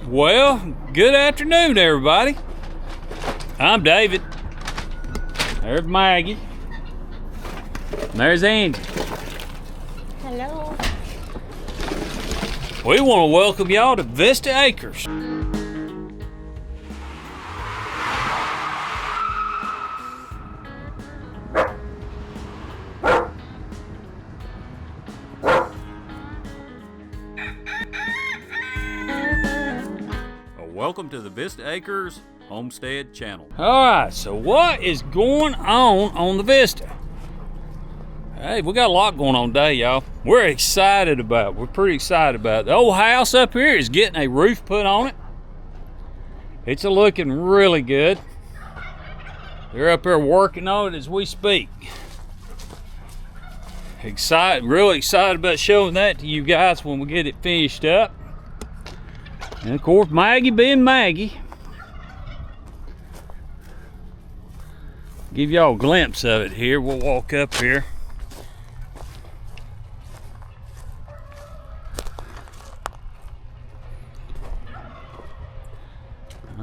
Well, good afternoon, everybody. I'm David. There's Maggie. And there's Angie. Hello. We want to welcome y'all to Vista Acres. Welcome to the Vista Acres Homestead channel. All right, so what is going on the Vista? Hey, we got a lot going on today, y'all. We're pretty excited about it. The old house up here is getting a roof put on it. It's looking really good. They're up there working on it as we speak. Really excited about showing that to you guys when we get it finished up. And of course, Maggie being Maggie, give y'all a glimpse of it here. We'll walk up here.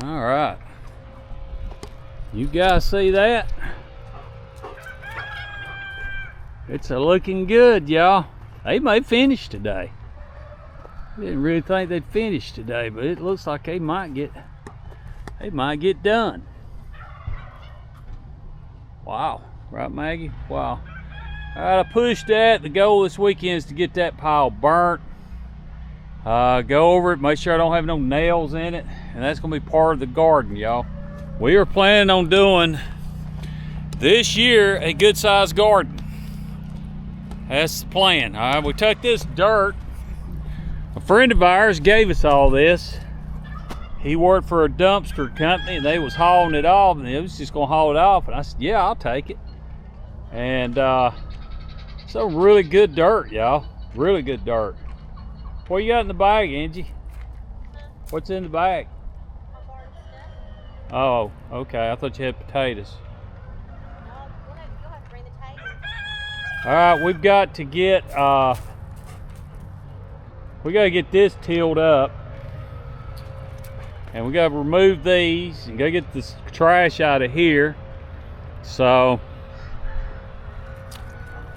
All right, you guys see that? It's looking good, y'all. They may finish today. Didn't really think they'd finish today, but it looks like they might get done. Wow, right, Maggie? Wow. All right, I pushed that. The goal this weekend is to get that pile burnt. Go over it, make sure I don't have no nails in it, and that's gonna be part of the garden, y'all. We are planning on doing this year a good-sized garden. That's the plan. All right, we took this dirt. A friend of ours gave us all this. He worked for a dumpster company and they was hauling it off, and they was just gonna haul it off, and I said, yeah, I'll take it. And so really good dirt, y'all. Really good dirt. What you got in the bag, Angie? What's in the bag? Oh, okay. I thought you had potatoes. You'll have to bring the potatoes. All right, we've got to get we got to get this tilled up, and we got to remove these and go get this trash out of here. So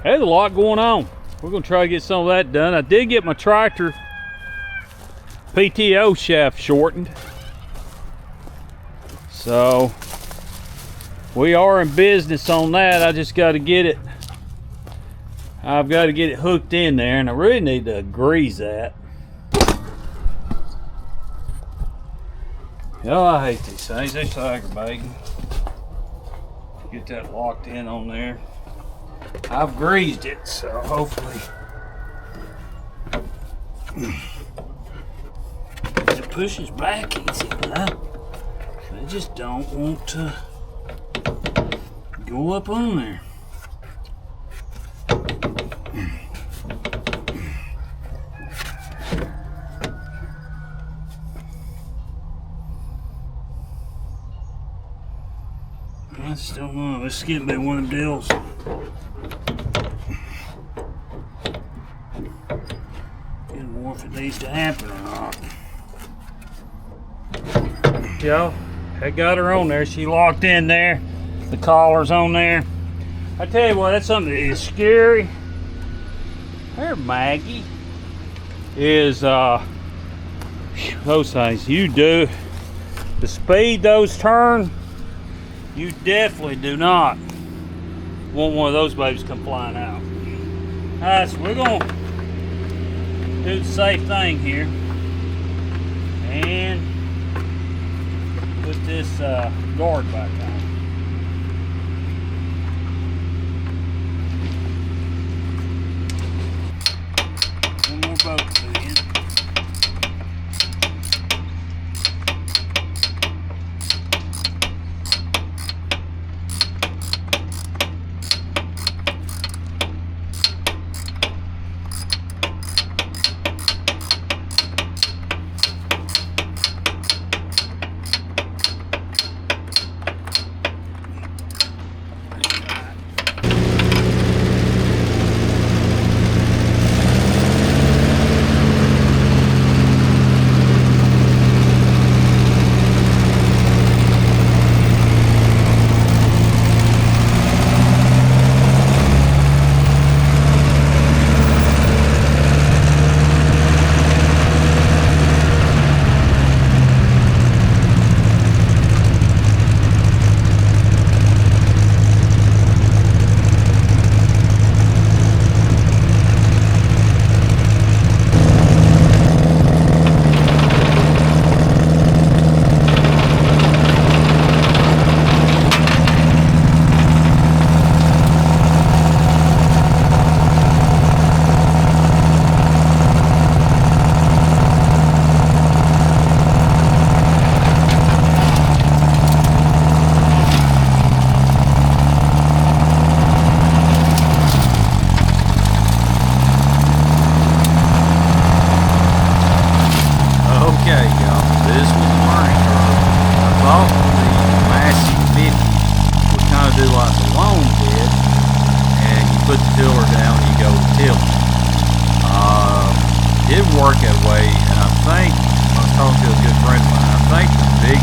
there's a lot going on. We're gonna try to get some of that done. I did get my tractor PTO shaft shortened, so we are in business on that. I just got to get it. I've got to get it hooked in there, and I really need to grease that. Oh, I hate these things. They're so aggravating. Get that locked in on there. I've greased it, so hopefully it pushes back easy, huh? They just don't want to go up on there. I just don't know. This is getting to be one of them deals. Getting more if it needs to happen or not. Y'all, I got her on there. She locked in there. The collar's on there. I tell you what, that's something that is scary. There, Maggie. Is those things you do. The speed those turn. You definitely do not want one of those babies come flying out. Alright, so we're gonna do the safe thing here and put this guard back on. One more bolt to put in. this was a learning curve. I thought the Massey 50 would kind of do like the loan did, and you put the tiller down and you go to tilling. It didn't work that way, and I think, I was talking to a good friend of mine, I think the big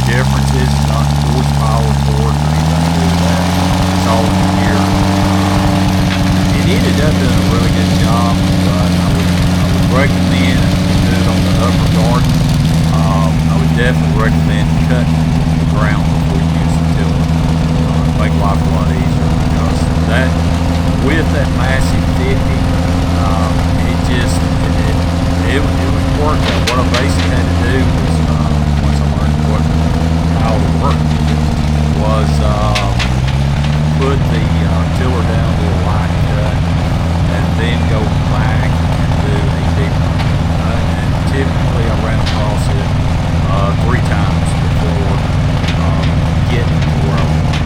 difference is not the horsepower, torque, or anything to do with that. It's all in the gear. It ended up doing a really good job, but I would recommend do it on the upper garden. I would definitely recommend cutting the ground before you use the tiller. Make life a lot easier, because that, with that Massey 50, it was work. What I basically had to do was, once I learned how to work, was put the tiller down to a light cut, and then go back and do a deep cut. And typically I ran across it 3 times before getting to where I want.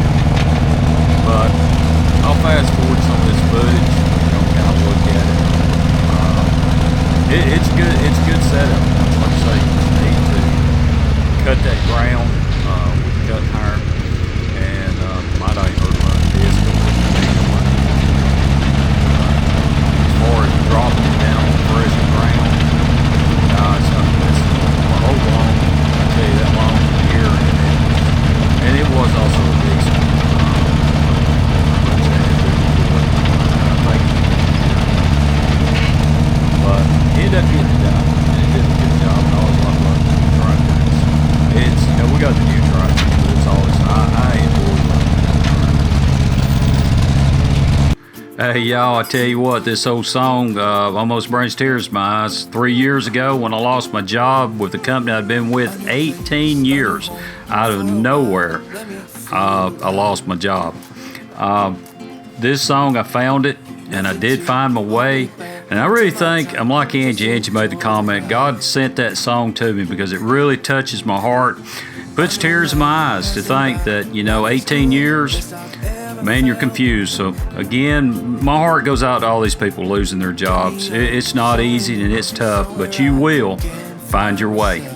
But I'll fast forward some of this footage, kind of look at it. It's good. It's a good setup. Like I say, you just need to cut that ground with the cutting iron, and might not even run this, but as far as dropping it down on fresh ground, it's not this whole long. I tell you that long here, and it was also a decent. But he ended up getting it done, and it did a good job. And I always love working with tractors. It's, we got the new tractor, but it's always, I enjoy it. Hey y'all, I tell you what, this old song almost brings tears to my eyes. 3 years ago, when I lost my job with the company I'd been with 18 years, out of nowhere, I lost my job. This song, I found it, and I did find my way. And I really think, I'm like Angie. Angie made the comment, God sent that song to me because it really touches my heart, puts tears in my eyes to think that, 18 years, man, you're confused. So again, my heart goes out to all these people losing their jobs. It's not easy and it's tough, but you will find your way.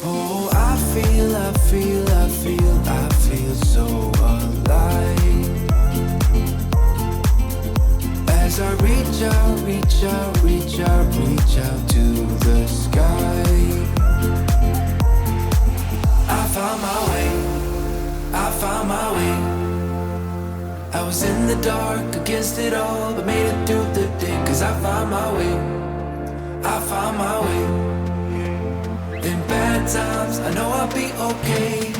Oh, I feel so alive. As I reach out to the sky, I found my way. I was in the dark against it all, but made it through the day. 'Cause I found my way. In bad times, I know I'll be okay.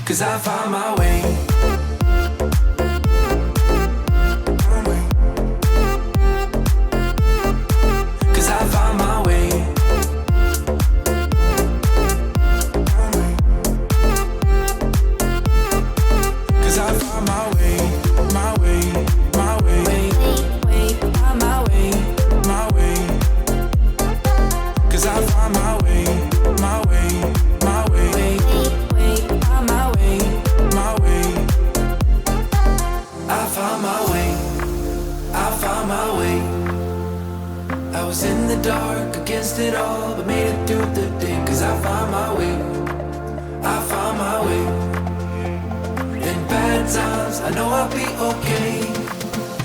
'Cause I found my way. It all, but made it through the day. 'Cause I found my way. In bad times, I know I'll be okay.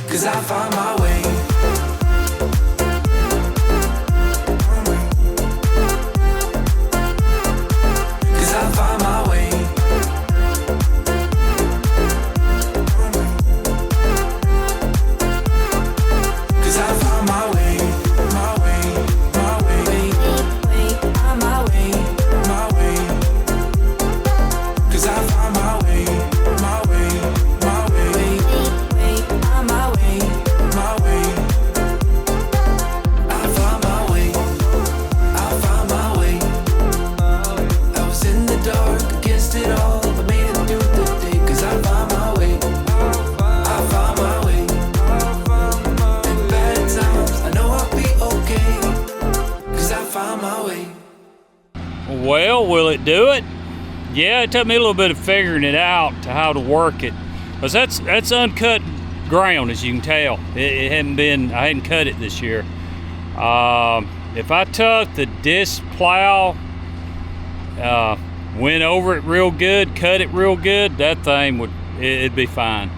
'Cause I found my way. 'Cause I found my way. 'Cause I found my way. Well, will it do it? Yeah, it took me a little bit of figuring it out to how to work it, because that's uncut ground, as you can tell. It hadn't been, I hadn't cut it this year. if I took the disc plow, went over it real good, cut it real good, that thing it'd be fine.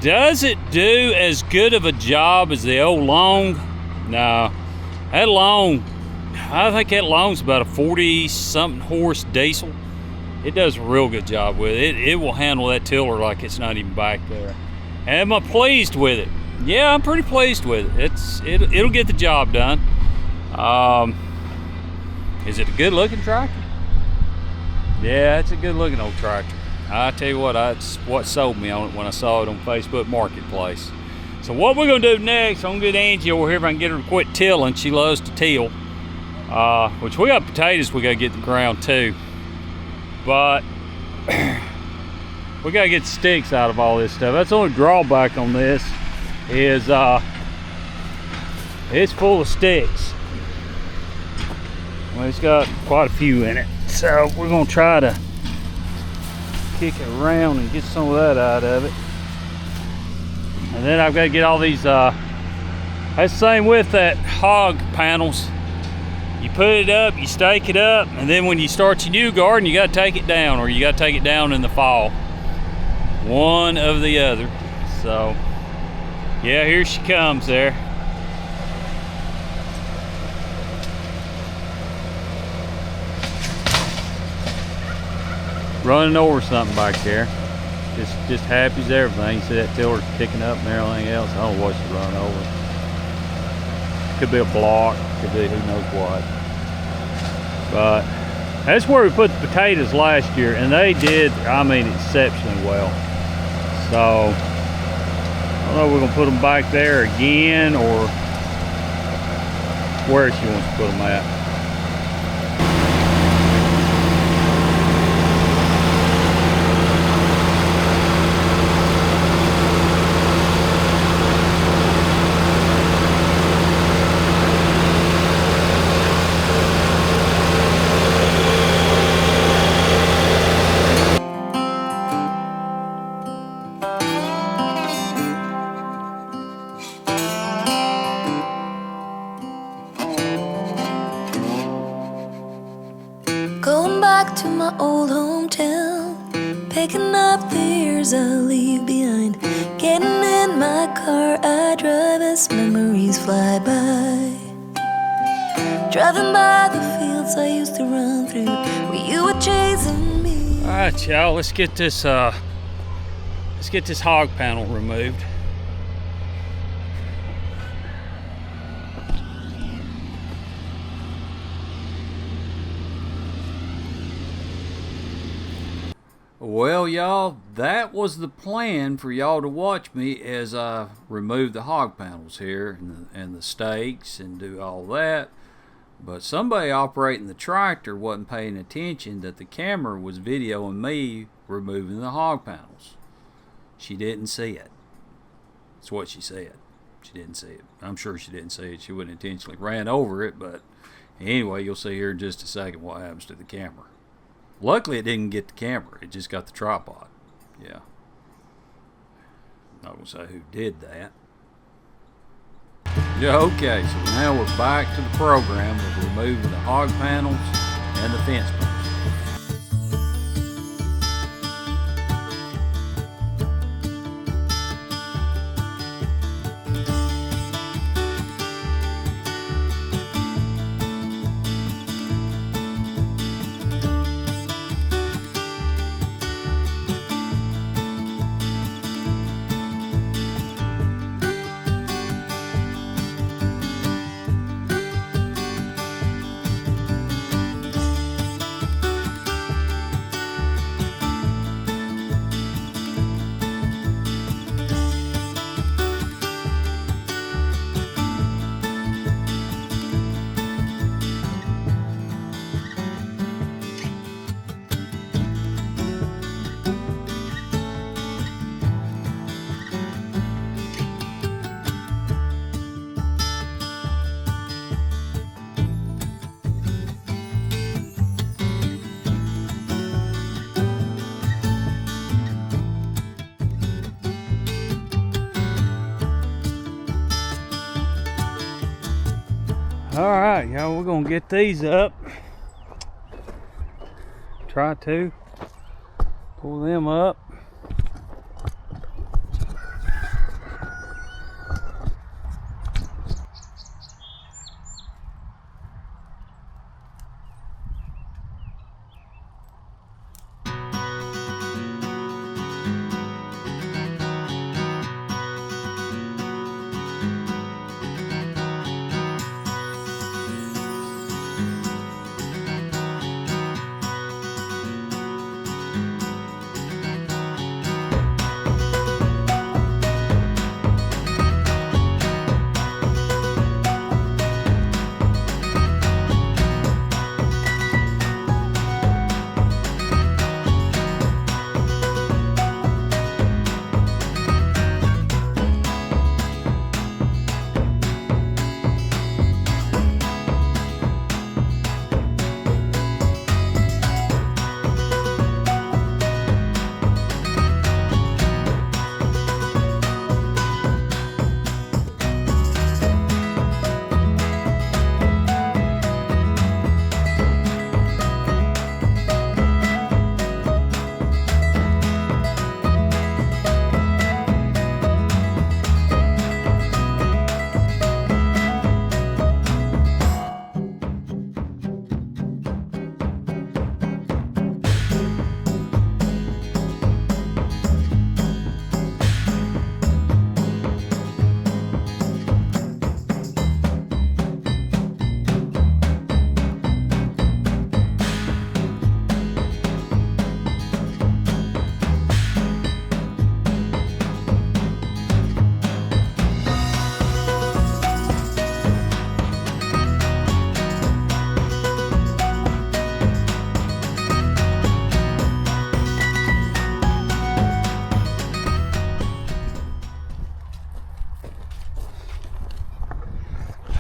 Does it do as good of a job as the old long? No, that long, I think that long's about a 40-something horse diesel. It does a real good job with it. It will handle that tiller like it's not even back there. Am I pleased with it? Yeah, I'm pretty pleased with it. It'll get the job done. Is it a good looking tractor? Yeah, it's a good looking old tractor. I tell you what, that's what sold me on it when I saw it on Facebook Marketplace. So what we're gonna do next, I'm gonna get Angie over here if I can get her to quit tilling. She loves to till. Which we got potatoes we gotta get in the ground too. But we gotta get the sticks out of all this stuff. That's the only drawback on this is it's full of sticks. Well, it's got quite a few in it. So we're gonna try to kick it around and get some of that out of it. And then I've got to get all these, that's the same with that hog panels. You put it up, you stake it up, and then when you start your new garden, you got to take it down, or you got to take it down in the fall. One of the other. So, yeah, here she comes there. Running over something back there. Just happy as everything. You see that tiller's picking up and everything else. I don't know what she's running over. Could be a block, could be who knows what. But that's where we put the potatoes last year, and they did, I mean, exceptionally well. So I don't know if we're gonna put them back there again or where she wants to put them at. Going back to my old hometown, picking up the years I leave behind. Getting in my car, I drive as memories fly by. Driving by the fields I used to run through, where you were chasing me. All right, y'all, let's get this hog panel removed. Well, y'all, that was the plan for y'all to watch me as I remove the hog panels here and the stakes and do all that. But somebody operating the tractor wasn't paying attention that the camera was videoing me removing the hog panels. She didn't see it. That's what she said. She didn't see it. I'm sure she didn't see it. She wouldn't intentionally ran over it, but anyway, you'll see here in just a second what happens to the camera. Luckily, it didn't get the camera. It just got the tripod. Yeah. Not gonna say who did that. Yeah, okay, so now we're back to the program of removing the hog panels and the fence posts. Alright, y'all, we're gonna get these up. Try to pull them up.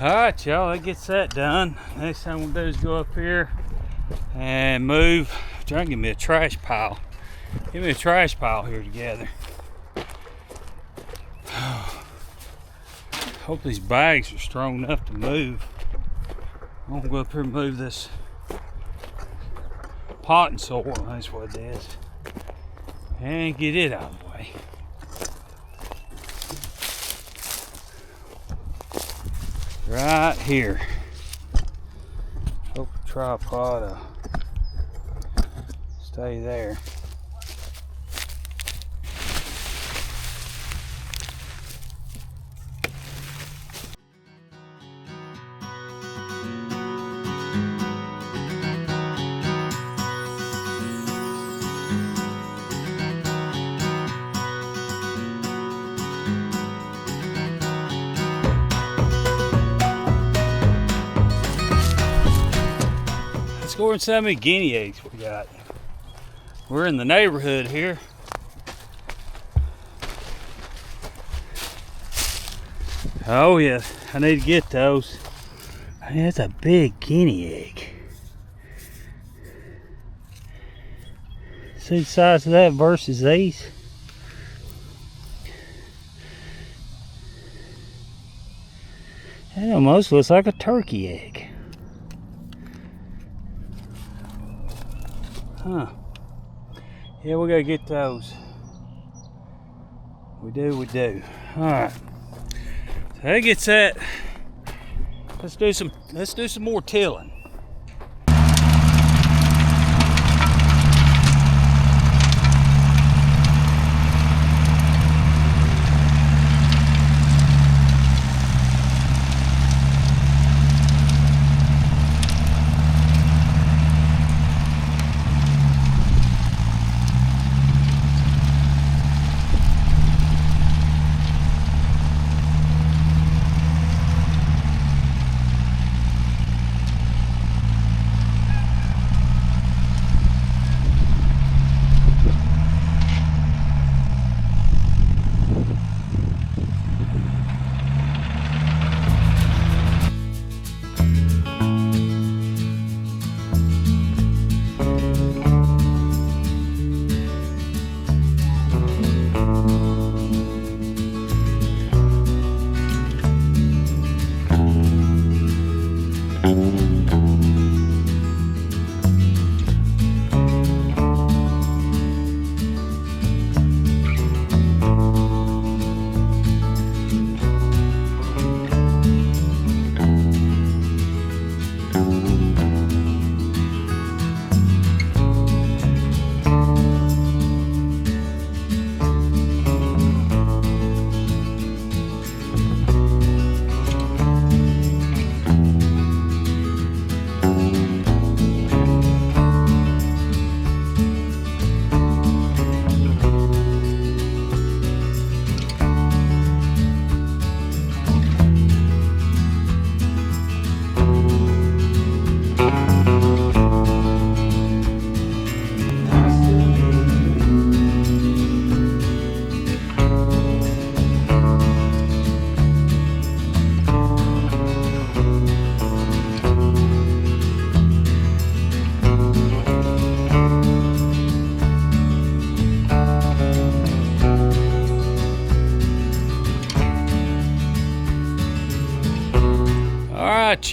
Alright, y'all, that gets that done. Next thing we'll do is go up here and move. Try and give me a trash pile. Give me a trash pile here together. Hope these bags are strong enough to move. I'm gonna go up here and move this potting soil. That's what it is. And get it out of the way. Right here. Hope the tripod will stay there. Go and see how many guinea eggs we got. We're in the neighborhood here. Oh yeah, I need to get those. I mean, that's a big guinea egg. See the size of that versus these? That almost looks like a turkey egg. Huh. Yeah, we gotta get those. We do. Alright. So that gets that. Let's do some more tilling.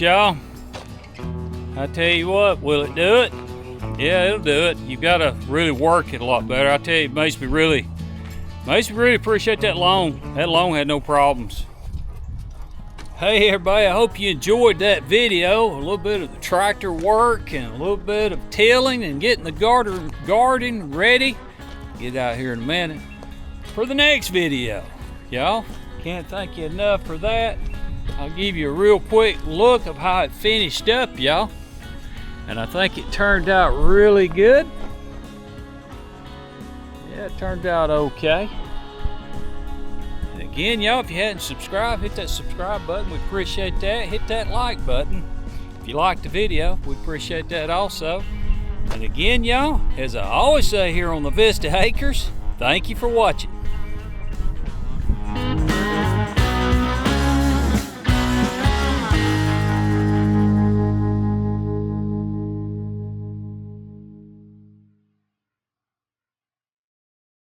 increments, y'all. I tell you what, will it do it? Yeah, it'll do it. You've got to really work it a lot better. I tell you, it makes me really appreciate that loan. That loan had no problems. Hey everybody, I hope you enjoyed that video. A little bit of the tractor work and a little bit of tilling and getting the garden ready. Get out here in a minute for the next video. Y'all, can't thank you enough for that. I'll give you a real quick look of how it finished up, y'all. And I think it turned out really good. Yeah, it turned out okay. And again, y'all, if you hadn't subscribed, hit that subscribe button. We appreciate that. Hit that like button. If you liked the video, we appreciate that also. And again, y'all, as I always say here on the Vista Acres, thank you for watching.